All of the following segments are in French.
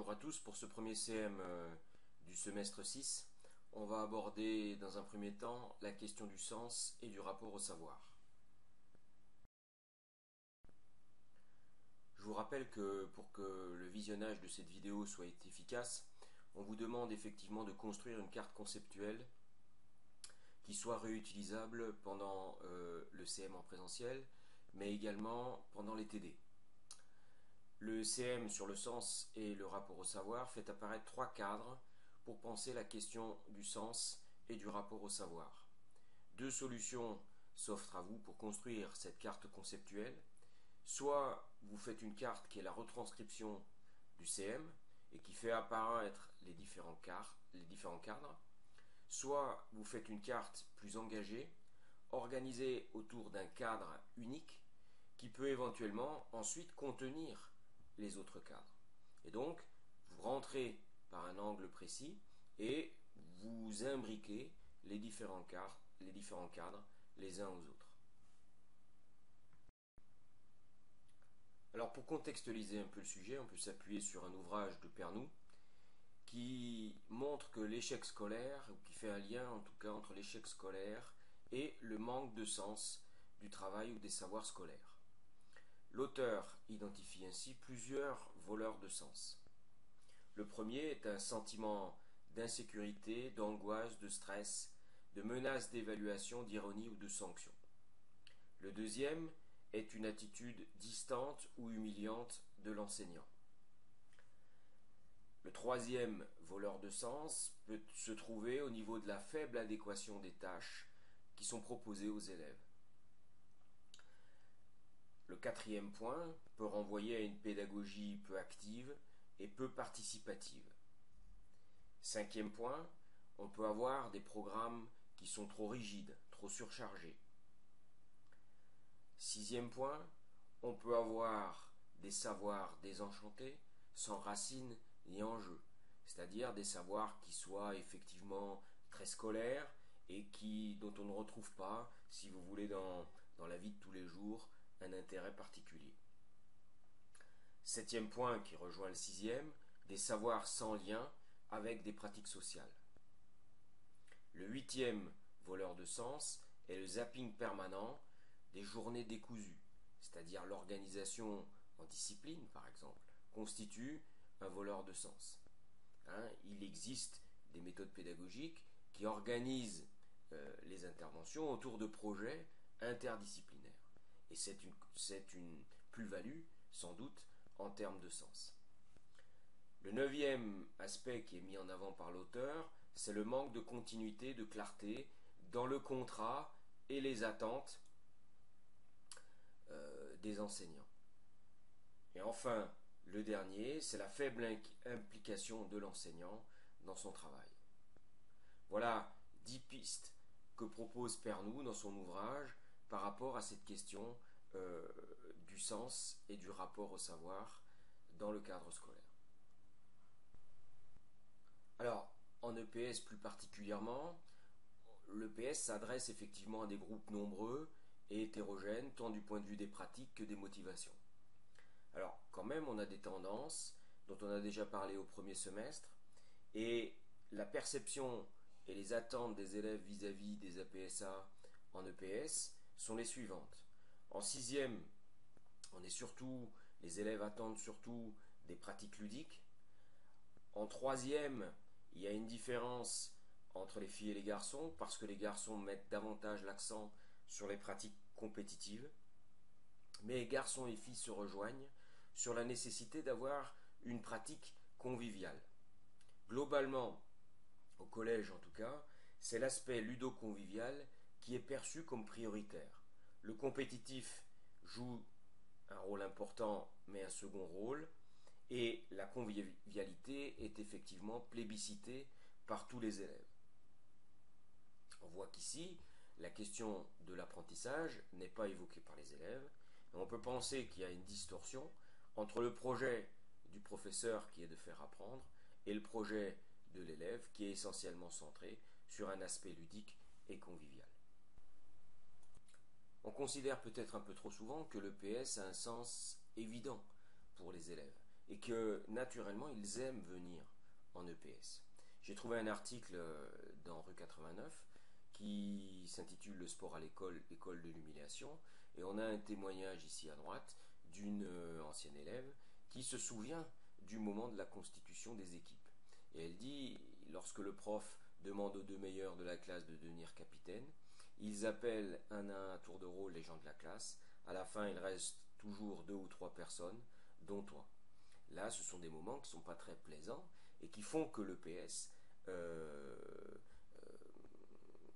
Bonjour à tous. Pour ce premier CM du semestre 6, on va aborder dans un premier temps la question du sens et du rapport au savoir. Je vous rappelle que pour que le visionnage de cette vidéo soit efficace, on vous demande effectivement de construire une carte conceptuelle qui soit réutilisable pendant le CM en présentiel, mais également pendant les TD. Le CM sur le sens et le rapport au savoir fait apparaître trois cadres pour penser la question du sens et du rapport au savoir. Deux solutions s'offrent à vous pour construire cette carte conceptuelle. Soit vous faites une carte qui est la retranscription du CM et qui fait apparaître les différents cadres, soit vous faites une carte plus engagée, organisée autour d'un cadre unique qui peut éventuellement ensuite contenir les autres cadres. Et donc, vous rentrez par un angle précis et vous imbriquez les différents cadres les uns aux autres. Alors pour contextualiser un peu le sujet, on peut s'appuyer sur un ouvrage de Pernoud qui montre que l'échec scolaire, ou qui fait un lien en tout cas entre l'échec scolaire et le manque de sens du travail ou des savoirs scolaires. L'auteur identifie ainsi plusieurs voleurs de sens. Le premier est un sentiment d'insécurité, d'angoisse, de stress, de menace d'évaluation, d'ironie ou de sanction. Le deuxième est une attitude distante ou humiliante de l'enseignant. Le troisième voleur de sens peut se trouver au niveau de la faible adéquation des tâches qui sont proposées aux élèves. Le quatrième point peut renvoyer à une pédagogie peu active et peu participative. Cinquième point, on peut avoir des programmes qui sont trop rigides, trop surchargés. Sixième point, on peut avoir des savoirs désenchantés, sans racines ni enjeux, c'est-à-dire des savoirs qui soient effectivement très scolaires et dont on ne retrouve pas, si vous voulez, dans la vie de tous les jours, un intérêt particulier. Septième point qui rejoint le sixième, des savoirs sans lien avec des pratiques sociales. Le huitième voleur de sens est le zapping permanent des journées décousues, c'est-à-dire l'organisation en discipline par exemple, constitue un voleur de sens. Il existe des méthodes pédagogiques qui organisent les interventions autour de projets interdisciplinaires. Et c'est une plus-value, sans doute, en termes de sens. Le neuvième aspect qui est mis en avant par l'auteur, c'est le manque de continuité, de clarté dans le contrat et les attentes des enseignants. Et enfin, le dernier, c'est la faible implication de l'enseignant dans son travail. Voilà 10 pistes que propose Pernoud dans son ouvrage par rapport à cette question du sens et du rapport au savoir dans le cadre scolaire. Alors, en EPS plus particulièrement, l'EPS s'adresse effectivement à des groupes nombreux et hétérogènes, tant du point de vue des pratiques que des motivations. Alors, quand même, on a des tendances dont on a déjà parlé au premier semestre, et la perception et les attentes des élèves vis-à-vis des APSA en EPS sont les suivantes. En sixième, les élèves attendent surtout des pratiques ludiques. En troisième, il y a une différence entre les filles et les garçons, parce que les garçons mettent davantage l'accent sur les pratiques compétitives. Mais garçons et filles se rejoignent sur la nécessité d'avoir une pratique conviviale. Globalement, au collège en tout cas, c'est l'aspect ludo-convivial qui est perçu comme prioritaire. Le compétitif joue un rôle important, mais un second rôle, et la convivialité est effectivement plébiscitée par tous les élèves. On voit qu'ici, la question de l'apprentissage n'est pas évoquée par les élèves, et on peut penser qu'il y a une distorsion entre le projet du professeur qui est de faire apprendre et le projet de l'élève qui est essentiellement centré sur un aspect ludique et convivial. On considère peut-être un peu trop souvent que le PS a un sens évident pour les élèves, et que naturellement ils aiment venir en EPS. J'ai trouvé un article dans Rue 89 qui s'intitule Le sport à l'école, école de l'humiliation, et on a un témoignage ici à droite d'une ancienne élève qui se souvient du moment de la constitution des équipes. Et elle dit, lorsque le prof demande aux deux meilleurs de la classe de devenir capitaine, ils appellent un à un à tour de rôle les gens de la classe. À la fin, il reste toujours 2 ou 3 personnes, dont toi. Là, ce sont des moments qui ne sont pas très plaisants et qui font que l'EPS,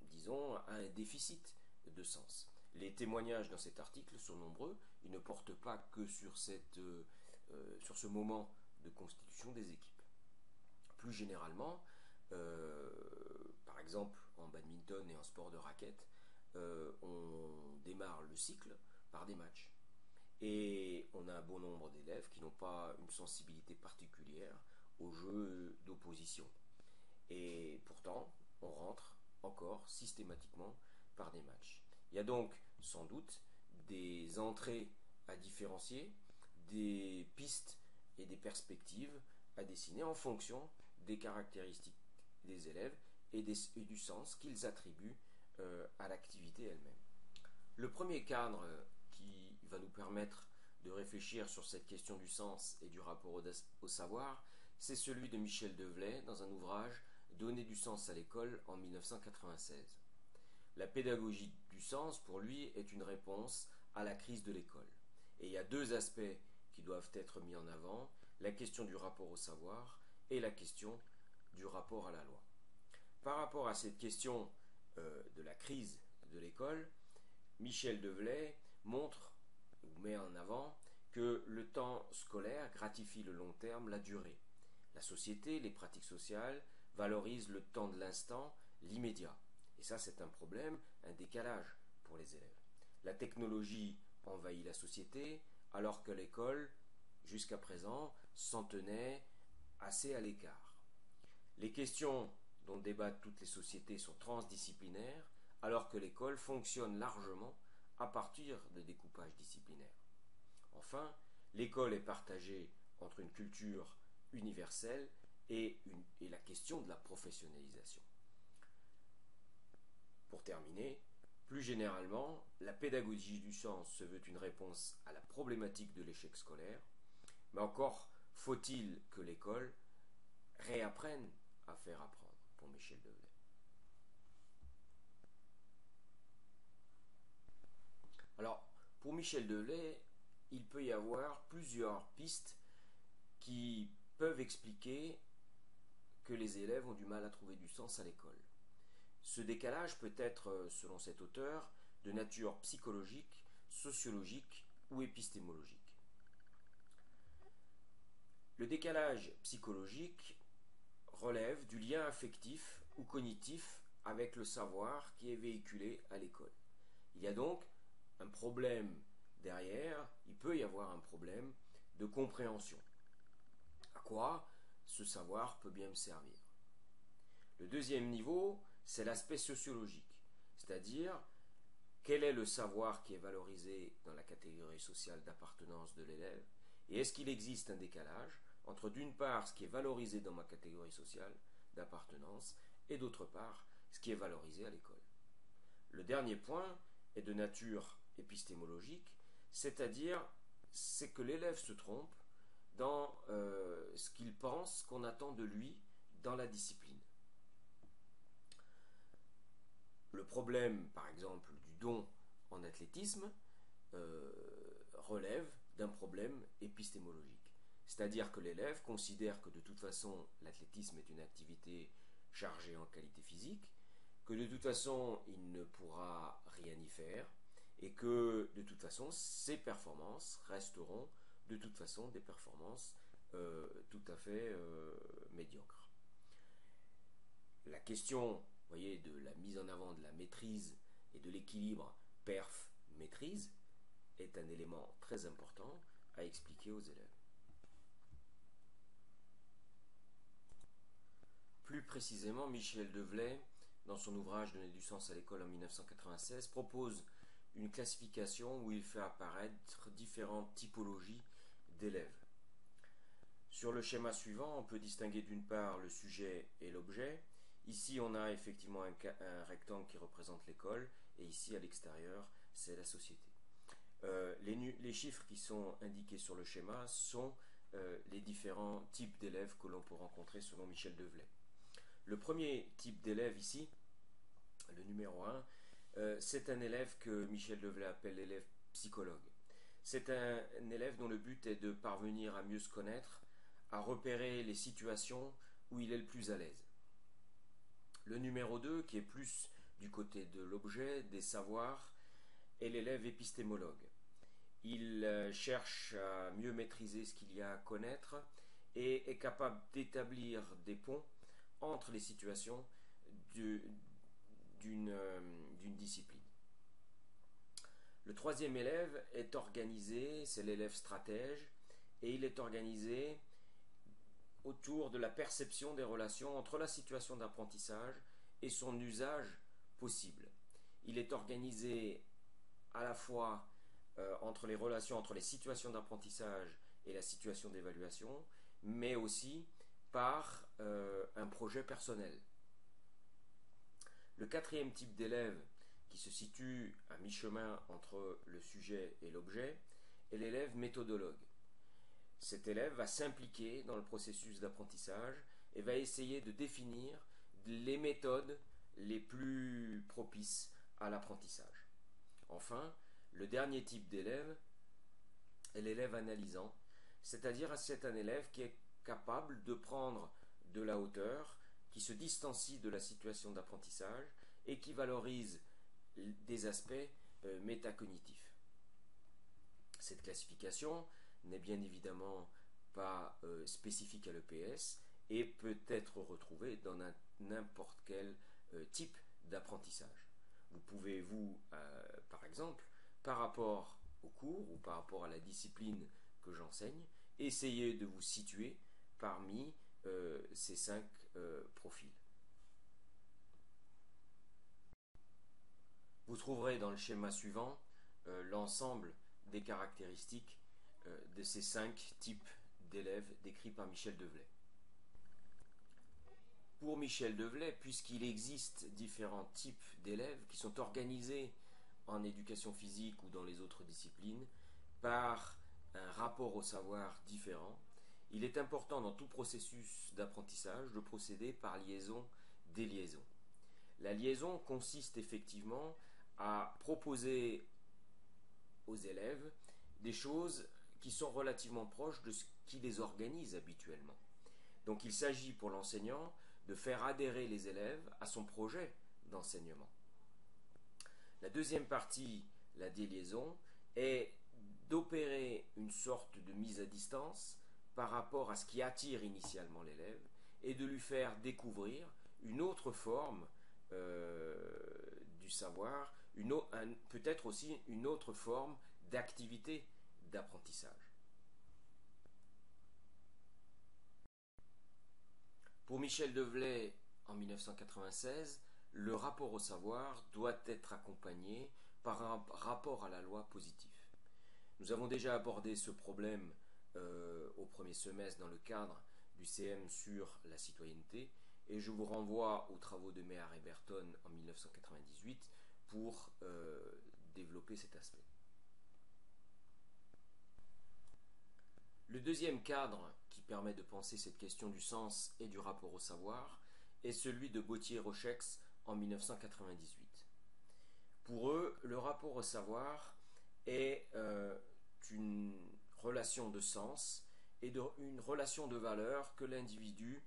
disons, a un déficit de sens. Les témoignages dans cet article sont nombreux. Ils ne portent pas que sur ce moment de constitution des équipes. Plus généralement, par exemple en badminton et en sport de raquette, on démarre le cycle par des matchs. Et on a un bon nombre d'élèves qui n'ont pas une sensibilité particulière aux jeux d'opposition. Et pourtant, on rentre encore systématiquement par des matchs. Il y a donc sans doute des entrées à différencier, des pistes et des perspectives à dessiner en fonction des caractéristiques des élèves et du sens qu'ils attribuent à l'activité elle-même. Le premier cadre qui va nous permettre de réfléchir sur cette question du sens et du rapport au savoir, c'est celui de Michel Develay dans un ouvrage Donner du sens à l'école en 1996. La pédagogie du sens, pour lui, est une réponse à la crise de l'école. Et il y a deux aspects qui doivent être mis en avant, la question du rapport au savoir et la question du rapport à la loi. Par rapport à cette question de la crise de l'école, Michel Develay montre ou met en avant que le temps scolaire gratifie le long terme, la durée. La société, les pratiques sociales valorisent le temps de l'instant, l'immédiat. Et ça, c'est un problème, un décalage pour les élèves. La technologie envahit la société, alors que l'école, jusqu'à présent, s'en tenait assez à l'écart. Les questions dont débattent toutes les sociétés sont transdisciplinaires, alors que l'école fonctionne largement à partir de découpages disciplinaires. Enfin, l'école est partagée entre une culture universelle et la question de la professionnalisation. Pour terminer, plus généralement, la pédagogie du sens se veut une réponse à la problématique de l'échec scolaire, mais encore faut-il que l'école réapprenne à faire apprendre, pour Michel Develay. Alors, pour Michel Develay, il peut y avoir plusieurs pistes qui peuvent expliquer que les élèves ont du mal à trouver du sens à l'école. Ce décalage peut être, selon cet auteur, de nature psychologique, sociologique ou épistémologique. Le décalage psychologique relève du lien affectif ou cognitif avec le savoir qui est véhiculé à l'école. Il y a donc un problème derrière, il peut y avoir un problème de compréhension. À quoi ce savoir peut bien me servir? Le deuxième niveau, c'est l'aspect sociologique, c'est-à-dire quel est le savoir qui est valorisé dans la catégorie sociale d'appartenance de l'élève, et est-ce qu'il existe un décalage entre d'une part ce qui est valorisé dans ma catégorie sociale d'appartenance et d'autre part ce qui est valorisé à l'école. Le dernier point est de nature épistémologique, c'est-à-dire c'est que l'élève se trompe dans ce qu'il pense qu'on attend de lui dans la discipline. Le problème, par exemple, du don en athlétisme relève d'un problème épistémologique. C'est-à-dire que l'élève considère que de toute façon l'athlétisme est une activité chargée en qualité physique, que de toute façon il ne pourra rien y faire, et que de toute façon ses performances resteront de toute façon des performances tout à fait médiocres. La question, voyez, de la mise en avant de la maîtrise et de l'équilibre perf-maîtrise est un élément très important à expliquer aux élèves. Plus précisément, Michel Develay, dans son ouvrage Donner du sens à l'école en 1996, propose une classification où il fait apparaître différentes typologies d'élèves. Sur le schéma suivant, on peut distinguer d'une part le sujet et l'objet. Ici, on a effectivement un rectangle qui représente l'école, et ici, à l'extérieur, c'est la société. Les chiffres qui sont indiqués sur le schéma sont les différents types d'élèves que l'on peut rencontrer selon Michel Develay. Le premier type d'élève ici, le numéro 1, c'est un élève que Michel Develay appelle l'élève psychologue. C'est un élève dont le but est de parvenir à mieux se connaître, à repérer les situations où il est le plus à l'aise. Le numéro 2, qui est plus du côté de l'objet, des savoirs, est l'élève épistémologue. Il cherche à mieux maîtriser ce qu'il y a à connaître et est capable d'établir des ponts entre les situations d'une discipline. Le troisième élève est organisé, c'est l'élève stratège, et il est organisé autour de la perception des relations entre la situation d'apprentissage et son usage possible. Il est organisé à la fois entre les relations entre les situations d'apprentissage et la situation d'évaluation, mais aussi par un projet personnel. Le quatrième type d'élève qui se situe à mi-chemin entre le sujet et l'objet est l'élève méthodologue. Cet élève va s'impliquer dans le processus d'apprentissage et va essayer de définir les méthodes les plus propices à l'apprentissage. Enfin, le dernier type d'élève est l'élève analysant, c'est-à-dire c'est un élève qui est capable de prendre de la hauteur, qui se distancie de la situation d'apprentissage et qui valorise des aspects métacognitifs. Cette classification n'est bien évidemment pas spécifique à l'EPS et peut être retrouvée dans n'importe quel type d'apprentissage. Vous pouvez, par exemple, par rapport au cours ou par rapport à la discipline que j'enseigne, essayer de vous situer parmi ces 5 profils. Vous trouverez dans le schéma suivant l'ensemble des caractéristiques de ces 5 types d'élèves décrits par Michel Develay. Pour Michel Develay, puisqu'il existe différents types d'élèves qui sont organisés en éducation physique ou dans les autres disciplines par un rapport au savoir différent, il est important dans tout processus d'apprentissage de procéder par liaison-déliaison. La liaison consiste effectivement à proposer aux élèves des choses qui sont relativement proches de ce qui les organise habituellement. Donc il s'agit pour l'enseignant de faire adhérer les élèves à son projet d'enseignement. La deuxième partie, la déliaison, est d'opérer une sorte de mise à distance par rapport à ce qui attire initialement l'élève et de lui faire découvrir une autre forme du savoir, peut-être aussi une autre forme d'activité d'apprentissage. Pour Michel Develay, en 1996, le rapport au savoir doit être accompagné par un rapport à la loi positif. Nous avons déjà abordé ce problème au premier semestre dans le cadre du CM sur la citoyenneté et je vous renvoie aux travaux de Méhar et Berton en 1998 pour développer cet aspect. Le deuxième cadre qui permet de penser cette question du sens et du rapport au savoir est celui de Gauthier-Rochex en 1998. Pour eux, le rapport au savoir est une relation de sens et une relation de valeur que l'individu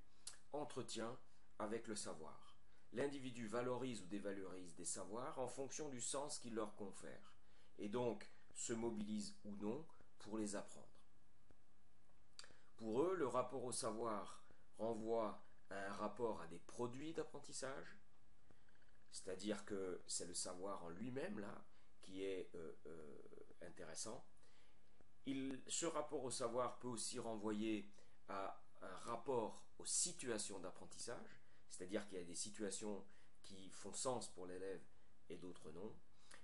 entretient avec le savoir. L'individu valorise ou dévalorise des savoirs en fonction du sens qu'il leur confère et donc se mobilise ou non pour les apprendre. Pour eux, le rapport au savoir renvoie à un rapport à des produits d'apprentissage, c'est-à-dire que c'est le savoir en lui-même là qui est intéressant. Ce rapport au savoir peut aussi renvoyer à un rapport aux situations d'apprentissage, c'est-à-dire qu'il y a des situations qui font sens pour l'élève et d'autres non.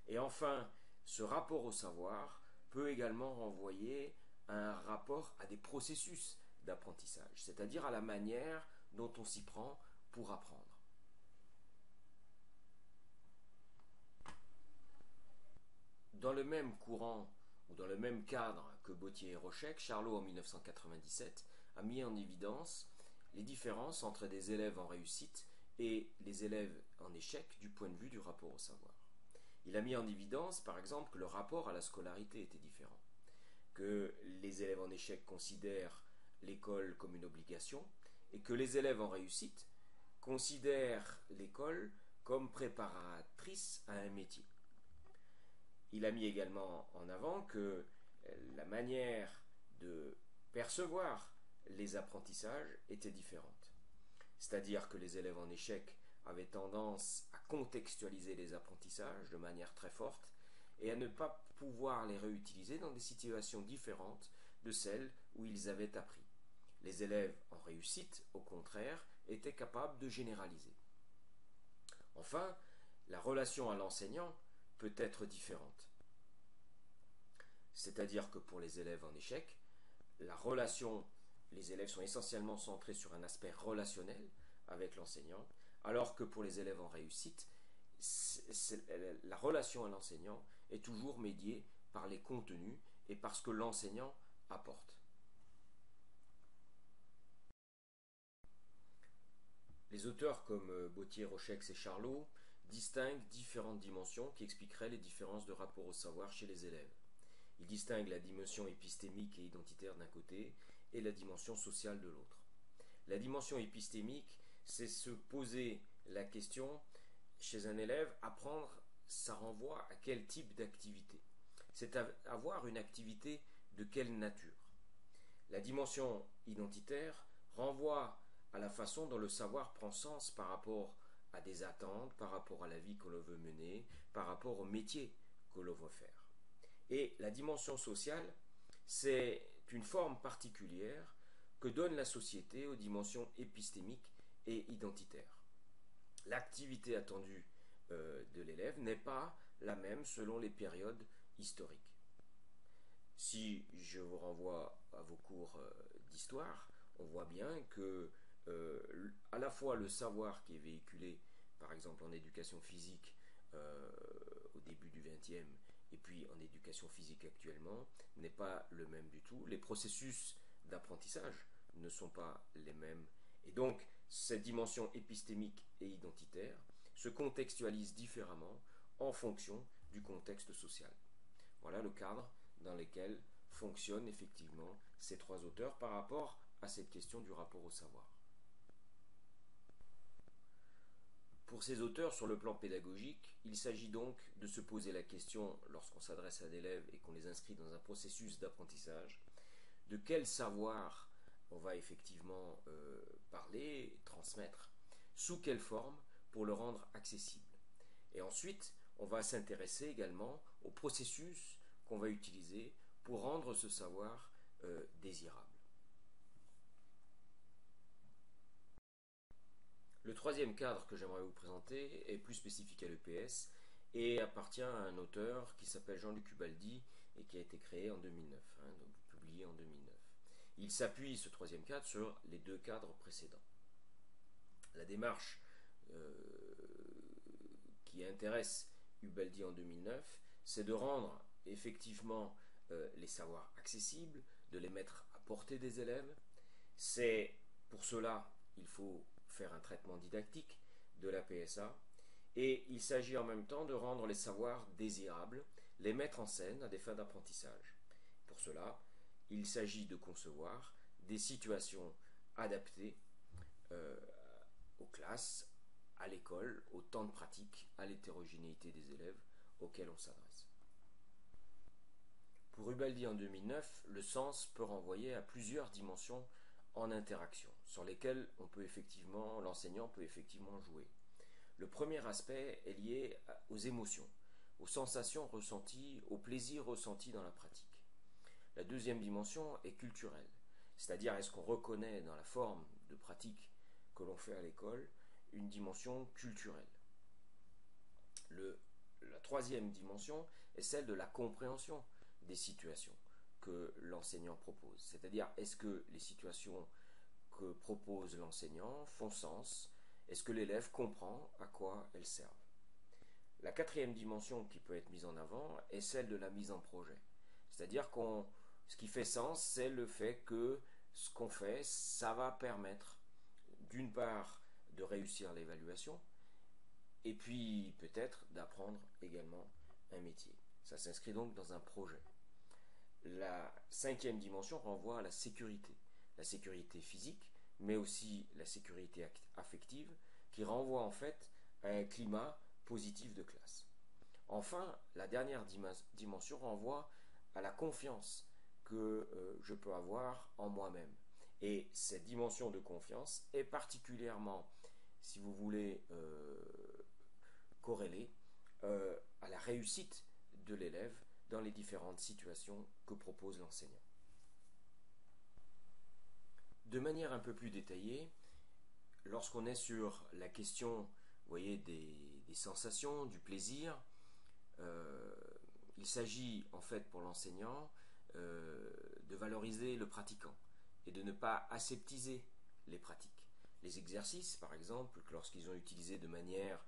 Et enfin, ce rapport au savoir peut également renvoyer à un rapport à des processus d'apprentissage, c'est-à-dire à la manière dont on s'y prend pour apprendre. Dans le même courant ou dans le même cadre que Bottier et Rochek, Charlot en 1997 a mis en évidence les différences entre des élèves en réussite et les élèves en échec du point de vue du rapport au savoir. Il a mis en évidence, par exemple, que le rapport à la scolarité était différent, que les élèves en échec considèrent l'école comme une obligation et que les élèves en réussite considèrent l'école comme préparatrice à un métier. Il a mis également en avant que la manière de percevoir les apprentissages était différente. C'est-à-dire que les élèves en échec avaient tendance à contextualiser les apprentissages de manière très forte et à ne pas pouvoir les réutiliser dans des situations différentes de celles où ils avaient appris. Les élèves en réussite, au contraire, étaient capables de généraliser. Enfin, la relation à l'enseignant peut être différente. C'est-à-dire que pour les élèves en échec, les élèves sont essentiellement centrés sur un aspect relationnel avec l'enseignant, alors que pour les élèves en réussite, la relation à l'enseignant est toujours médiée par les contenus et par ce que l'enseignant apporte. Les auteurs comme Bottier, Rochex et Charlot distinguent différentes dimensions qui expliqueraient les différences de rapport au savoir chez les élèves. Ils distinguent la dimension épistémique et identitaire d'un côté et la dimension sociale de l'autre. La dimension épistémique, c'est se poser la question chez un élève, apprendre, ça renvoie à quel type d'activité? C'est avoir une activité de quelle nature? La dimension identitaire renvoie à la façon dont le savoir prend sens par rapport à des attentes, par rapport à la vie que l'on veut mener, par rapport au métier que l'on veut faire. Et la dimension sociale, c'est une forme particulière que donne la société aux dimensions épistémiques et identitaires. L'activité attendue de l'élève n'est pas la même selon les périodes historiques. Si je vous renvoie à vos cours d'histoire, on voit bien que à la fois le savoir qui est véhiculé, par exemple en éducation physique au début du XXe et puis en éducation physique actuellement, n'est pas le même du tout. Les processus d'apprentissage ne sont pas les mêmes. Et donc, cette dimension épistémique et identitaire se contextualise différemment en fonction du contexte social. Voilà le cadre dans lequel fonctionnent effectivement ces trois auteurs par rapport à cette question du rapport au savoir. Pour ces auteurs, sur le plan pédagogique, il s'agit donc de se poser la question, lorsqu'on s'adresse à des élèves et qu'on les inscrit dans un processus d'apprentissage, de quel savoir on va effectivement parler, transmettre, sous quelle forme, pour le rendre accessible. Et ensuite, on va s'intéresser également au processus qu'on va utiliser pour rendre ce savoir désirable. Le troisième cadre que j'aimerais vous présenter est plus spécifique à l'EPS et appartient à un auteur qui s'appelle Jean-Luc Ubaldi et qui a été créé en 2009, donc publié en 2009. Il s'appuie, ce troisième cadre, sur les deux cadres précédents. La démarche qui intéresse Ubaldi en 2009, c'est de rendre effectivement les savoirs accessibles, de les mettre à portée des élèves. C'est pour cela, il faut faire un traitement didactique de la PSA, et il s'agit en même temps de rendre les savoirs désirables, les mettre en scène à des fins d'apprentissage. Pour cela, il s'agit de concevoir des situations adaptées aux classes, à l'école, au temps de pratique, à l'hétérogénéité des élèves auxquels on s'adresse. Pour Ubaldi en 2009, le sens peut renvoyer à plusieurs dimensions en interaction, sur lesquelles l'enseignant peut effectivement jouer. Le premier aspect est lié aux émotions, aux sensations ressenties, au plaisir ressenti dans la pratique. La deuxième dimension est culturelle, c'est-à-dire est-ce qu'on reconnaît dans la forme de pratique que l'on fait à l'école une dimension culturelle. La troisième dimension est celle de la compréhension des situations que l'enseignant propose. C'est-à-dire, est-ce que les situations que propose l'enseignant font sens? Est-ce que l'élève comprend à quoi elles servent? La quatrième dimension qui peut être mise en avant est celle de la mise en projet. C'est-à-dire ce qui fait sens, c'est le fait que ce qu'on fait, ça va permettre d'une part de réussir l'évaluation et puis peut-être d'apprendre également un métier. Ça s'inscrit donc dans un projet. La cinquième dimension renvoie à la sécurité physique, mais aussi la sécurité affective, qui renvoie en fait à un climat positif de classe. Enfin, la dernière dimension renvoie à la confiance que je peux avoir en moi-même. Et cette dimension de confiance est particulièrement, si vous voulez, corrélée à la réussite de l'élève dans les différentes situations que propose l'enseignant. De manière un peu plus détaillée, lorsqu'on est sur la question, vous voyez, des sensations, du plaisir, il s'agit en fait pour l'enseignant de valoriser le pratiquant et de ne pas aseptiser les pratiques. Les exercices, par exemple, lorsqu'ils sont utilisés de manière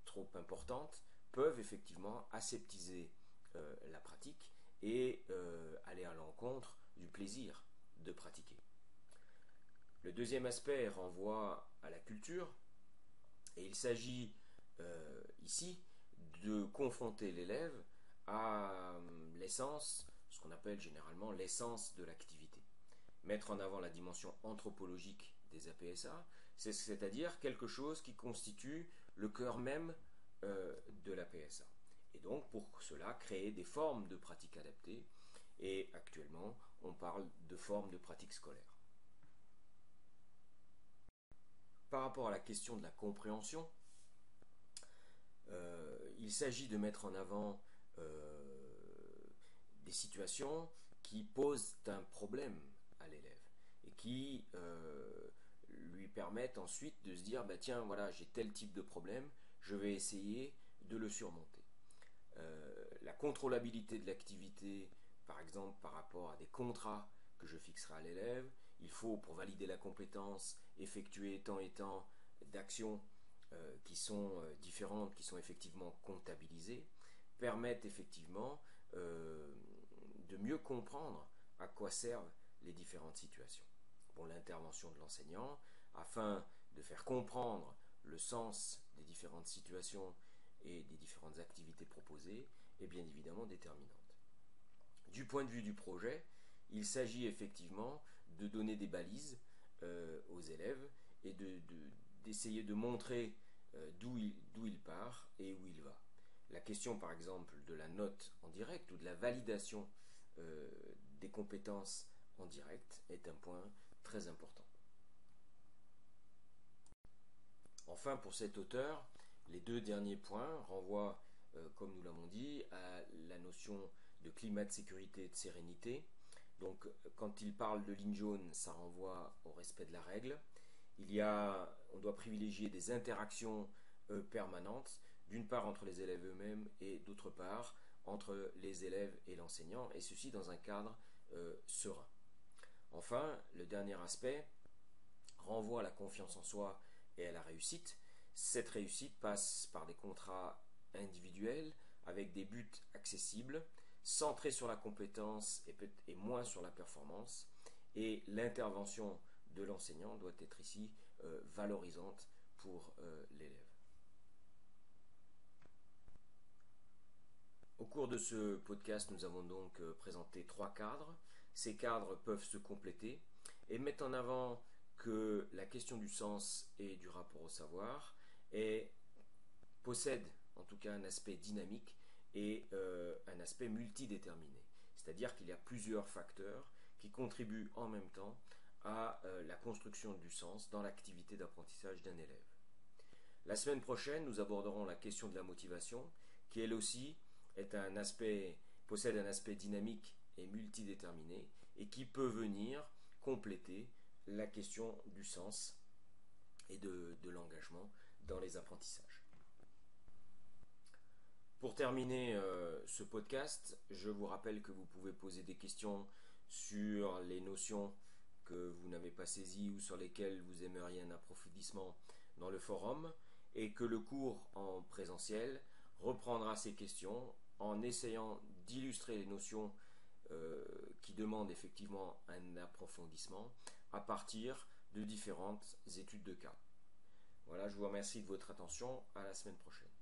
trop importante, peuvent effectivement aseptiser la pratique et aller à l'encontre du plaisir de pratiquer. Le deuxième aspect renvoie à la culture et il s'agit ici de confronter l'élève à l'essence, ce qu'on appelle généralement l'essence de l'activité. Mettre en avant la dimension anthropologique des APSA, c'est-à-dire quelque chose qui constitue le cœur même de l'APSA. Et donc pour cela, créer des formes de pratiques adaptées. Et actuellement, on parle de formes de pratiques scolaires. Par rapport à la question de la compréhension, il s'agit de mettre en avant des situations qui posent un problème à l'élève et qui lui permettent ensuite de se dire bah tiens voilà j'ai tel type de problème, je vais essayer de le surmonter. La contrôlabilité de l'activité, par exemple par rapport à des contrats que je fixerai à l'élève, il faut pour valider la compétence effectuer tant et tant d'actions qui sont différentes, qui sont effectivement comptabilisées, permettent effectivement de mieux comprendre à quoi servent les différentes situations. Bon, l'intervention de l'enseignant, afin de faire comprendre le sens des différentes situations et des différentes activités proposées, est bien évidemment déterminante. Du point de vue du projet, il s'agit effectivement de donner des balises aux élèves et d'essayer de montrer d'où il part et où il va. La question par exemple de la note en direct ou de la validation des compétences en direct est un point très important. Enfin, pour cet auteur, les deux derniers points renvoient, comme nous l'avons dit, à la notion de climat de sécurité et de sérénité. Donc, quand il parle de ligne jaune, ça renvoie au respect de la règle. On doit privilégier des interactions permanentes, d'une part entre les élèves eux-mêmes et d'autre part entre les élèves et l'enseignant, et ceci dans un cadre serein. Enfin, le dernier aspect renvoie à la confiance en soi et à la réussite. Cette réussite passe par des contrats individuels avec des buts accessibles, centrés sur la compétence et moins sur la performance. Et l'intervention de l'enseignant doit être ici valorisante pour l'élève. Au cours de ce podcast, nous avons donc présenté 3 cadres. Ces cadres peuvent se compléter et mettent en avant que la question du sens et du rapport au savoir possède en tout cas un aspect dynamique et un aspect multidéterminé. C'est-à-dire qu'il y a plusieurs facteurs qui contribuent en même temps à la construction du sens dans l'activité d'apprentissage d'un élève. La semaine prochaine, nous aborderons la question de la motivation, qui elle aussi possède un aspect dynamique et multidéterminé et qui peut venir compléter la question du sens et de l'engagement dans les apprentissages. Pour terminer ce podcast, je vous rappelle que vous pouvez poser des questions sur les notions que vous n'avez pas saisies ou sur lesquelles vous aimeriez un approfondissement dans le forum, et que le cours en présentiel reprendra ces questions en essayant d'illustrer les notions qui demandent effectivement un approfondissement à partir de différentes études de cas. Voilà, je vous remercie de votre attention. À la semaine prochaine.